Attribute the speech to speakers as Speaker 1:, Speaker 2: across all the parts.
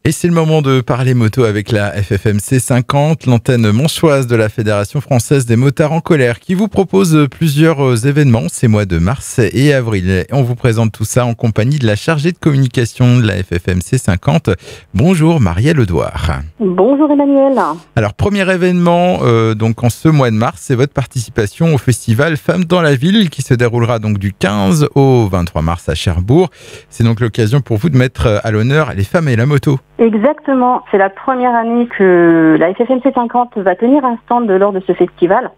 Speaker 1: Et c'est le moment de parler moto avec la FFMC 50, l'antenne manchoise de la Fédération française des motards en colère, qui vous propose plusieurs événements ces mois de mars et avril. Et on vous présente tout ça en compagnie de la chargée de communication de la FFMC 50. Bonjour Marielle Edouard.
Speaker 2: Bonjour Emmanuel.
Speaker 1: Alors premier événement donc en ce mois de mars, c'est votre participation au festival Femmes dans la ville qui se déroulera donc du 15 au 23 mars à Cherbourg. C'est donc l'occasion pour vous de mettre à l'honneur les femmes et la moto.
Speaker 2: Exactement, c'est la première année que la FFMC 50 va tenir un stand lors de ce festival.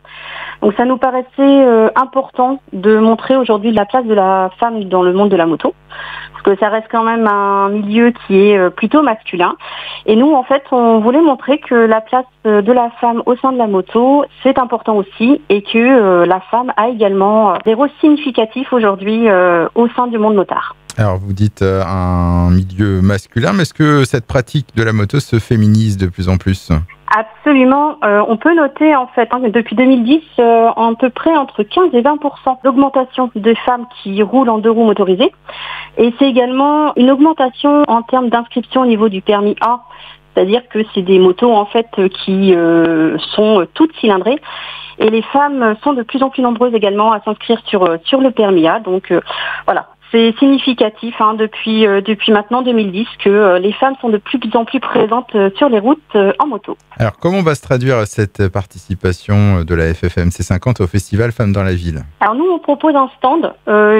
Speaker 2: Donc ça nous paraissait important de montrer aujourd'hui la place de la femme dans le monde de la moto, parce que ça reste quand même un milieu qui est plutôt masculin. Et nous, en fait, on voulait montrer que la place de la femme au sein de la moto, c'est important aussi, et que la femme a également des rôles significatifs aujourd'hui au sein du monde motard.
Speaker 1: Alors vous dites un milieu masculin, mais est-ce que cette pratique de la moto se féminise de plus en plus ?
Speaker 2: Absolument. On peut noter en fait depuis 2010 à peu près entre 15 et 20% d'augmentation de femmes qui roulent en deux roues motorisées. Et c'est également une augmentation en termes d'inscription au niveau du permis A. C'est-à-dire que c'est des motos en fait qui sont toutes cylindrées. Et les femmes sont de plus en plus nombreuses également à s'inscrire sur le permis A. Donc voilà. C'est significatif depuis maintenant 2010 que les femmes sont de plus en plus présentes sur les routes en moto.
Speaker 1: Alors comment va se traduire cette participation de la FFMC 50 au festival Femmes dans la ville ?
Speaker 2: Alors nous on propose un stand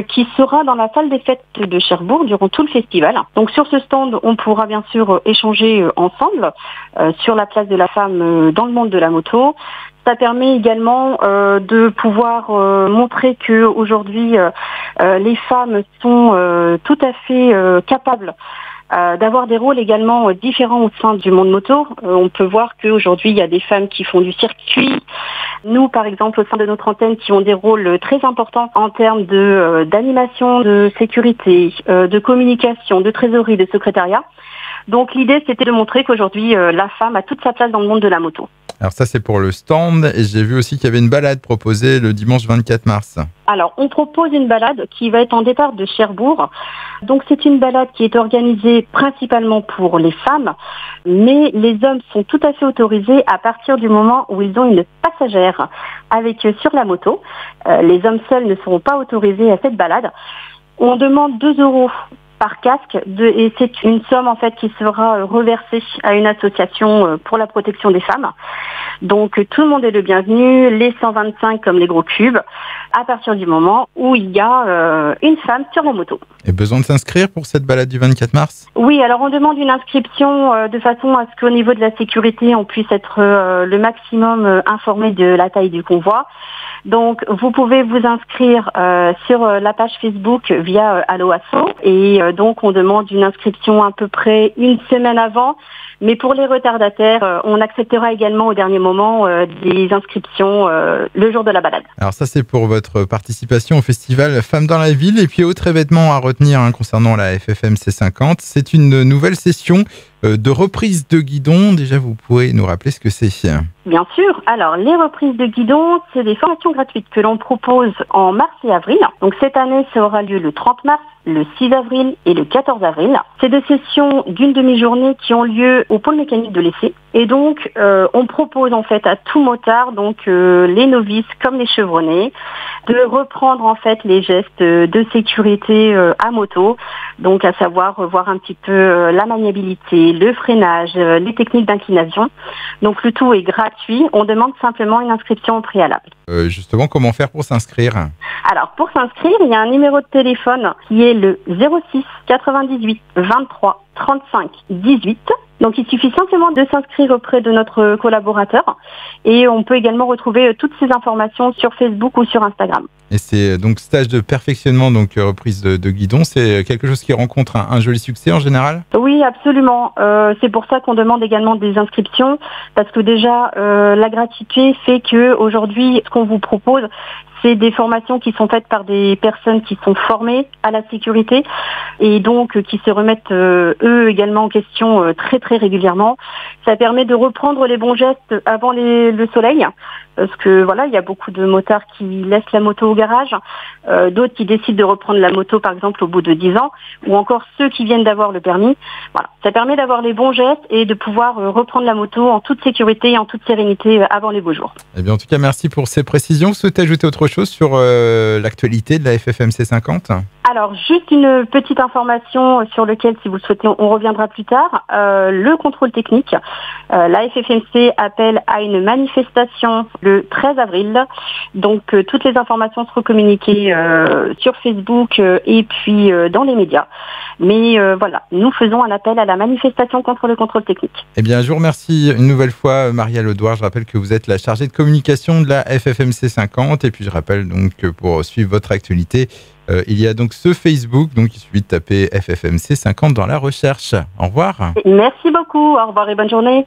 Speaker 2: qui sera dans la salle des fêtes de Cherbourg durant tout le festival. Donc sur ce stand on pourra bien sûr échanger ensemble sur la place de la femme dans le monde de la moto. Ça permet également de pouvoir montrer que aujourd'hui les femmes sont tout à fait capables d'avoir des rôles également différents au sein du monde moto. On peut voir qu'aujourd'hui il y a des femmes qui font du circuit. Nous, par exemple, au sein de notre antenne, qui ont des rôles très importants en termes d'animation, de sécurité, de communication, de trésorerie, de secrétariat. Donc l'idée, c'était de montrer qu'aujourd'hui, la femme a toute sa place dans le monde de la moto.
Speaker 1: Alors ça, c'est pour le stand. Et j'ai vu aussi qu'il y avait une balade proposée le dimanche 24 mars.
Speaker 2: Alors, on propose une balade qui va être en départ de Cherbourg. Donc, c'est une balade qui est organisée principalement pour les femmes. Mais les hommes sont tout à fait autorisés à partir du moment où ils ont une passagère avec eux sur la moto. Les hommes seuls ne seront pas autorisés à cette balade. On demande 2 € par casque et c'est une somme en fait qui sera reversée à une association pour la protection des femmes. Donc tout le monde est le bienvenu, les 125 comme les gros cubes, à partir du moment où il y a une femme sur la moto.
Speaker 1: Et besoin de s'inscrire pour cette balade du 24 mars ?
Speaker 2: Oui, alors on demande une inscription de façon à ce qu'au niveau de la sécurité, on puisse être le maximum informé de la taille du convoi. Donc, vous pouvez vous inscrire sur la page Facebook via Allo Asso. Et donc, on demande une inscription à peu près une semaine avant. Mais pour les retardataires, on acceptera également au dernier moment des inscriptions le jour de la balade.
Speaker 1: Alors ça, c'est pour votre participation au festival Femmes dans la ville. Et puis, autre événement à retenir concernant la FFMC 50, c'est une nouvelle session de reprise de guidon. Déjà, vous pouvez nous rappeler ce que c'est ?
Speaker 2: Bien sûr. Alors, les reprises de guidon, c'est des formations gratuites que l'on propose en mars et avril. Donc, cette année, ça aura lieu le 30 mars, le 6 avril et le 14 avril. C'est des sessions d'une demi-journée qui ont lieu au pôle mécanique de l'Essai. Et donc, on propose en fait à tout motard, donc les novices comme les chevronnés, de reprendre en fait les gestes de sécurité à moto. Donc, à savoir voir un petit peu la maniabilité, le freinage, les techniques d'inclination. Donc, le tout est gratuit. On demande simplement une inscription au préalable.
Speaker 1: Justement, comment faire pour s'inscrire ?
Speaker 2: Alors, pour s'inscrire, il y a un numéro de téléphone qui est le 06 98 23 35 18. Donc, il suffit simplement de s'inscrire auprès de notre collaborateur et on peut également retrouver toutes ces informations sur Facebook ou sur Instagram.
Speaker 1: Et c'est donc stage de perfectionnement, donc reprise de guidon, c'est quelque chose qui rencontre un joli succès en général ?
Speaker 2: Oui, absolument. C'est pour ça qu'on demande également des inscriptions parce que déjà, la gratuité fait qu'aujourd'hui, ce qu'on vous propose, c'est des formations qui sont faites par des personnes qui sont formées à la sécurité et donc qui se remettent eux également en question très très régulièrement. Ça permet de reprendre les bons gestes avant le soleil. Parce que voilà, il y a beaucoup de motards qui laissent la moto au garage, d'autres qui décident de reprendre la moto par exemple au bout de 10 ans, ou encore ceux qui viennent d'avoir le permis. Voilà, ça permet d'avoir les bons gestes et de pouvoir reprendre la moto en toute sécurité et en toute sérénité avant les beaux jours.
Speaker 1: Eh bien, en tout cas, merci pour ces précisions. Vous souhaitez ajouter autre chose sur l'actualité de la FFMC 50 ?
Speaker 2: Alors, juste une petite information sur lequel, si vous le souhaitez, on reviendra plus tard. Le contrôle technique. La FFMC appelle à une manifestation le 13 avril. Donc, toutes les informations seront communiquées sur Facebook et puis dans les médias. Mais voilà, nous faisons un appel à la manifestation contre le contrôle technique.
Speaker 1: Eh bien, je vous remercie une nouvelle fois, Maria Ledouard. Je rappelle que vous êtes la chargée de communication de la FFMC 50. Et puis, je rappelle donc que pour suivre votre actualité, il y a donc ce Facebook, donc il suffit de taper FFMC 50 dans la recherche. Au revoir.
Speaker 2: Merci beaucoup, au revoir et bonne journée.